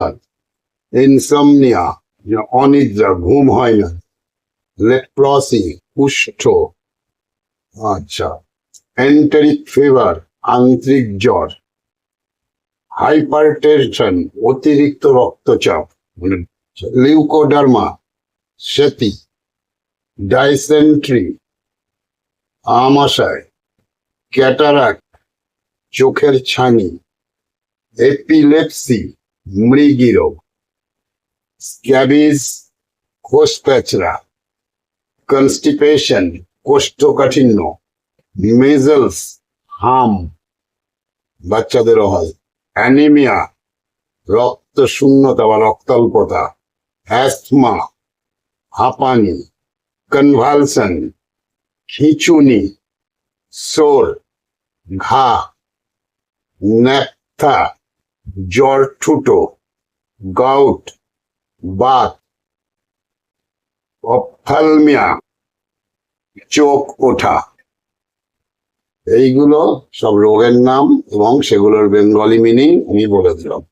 Insomnia, অনিদ্রা, ঘুম হয় না। লেপ্রসি, কুষ্ঠ। আচ্ছা। এন্টেরিক ফিভার, আন্ত্রিক জ্বর। হাইপারটেনশন, অতিরিক্ত রক্তচাপ। লিউকোডার্মা, সেতি। ডাইসেন্ট্রি, আমাশয়। ক্যাটারাক্ট, চোখের ছানি। এপিলেপসি, মৃগী রোগ। স্ক্যাবিজ, কোষ্ঠপ্যাঁচড়া। কনস্টিপেশন, কোষ্ঠকাঠিন্য। মেজলস, হাম, বাচ্চাদেরও হয়। অ্যানিমিয়া, রক্ত শূন্যতা বা রক্তাল্পতা। অ্যাস্থমা, হাঁপানি। কনভালশন, খিঁচুনি। সোর, ঘা। ন্যাপথা, জ্বর ঠুটো। গাউট, বাত। অপথ্যালমিয়া, চোখ ওঠা। এইগুলো সব রোগের নাম এবং সেগুলোর বেঙ্গলি মিনিং আমি বলে দিলাম।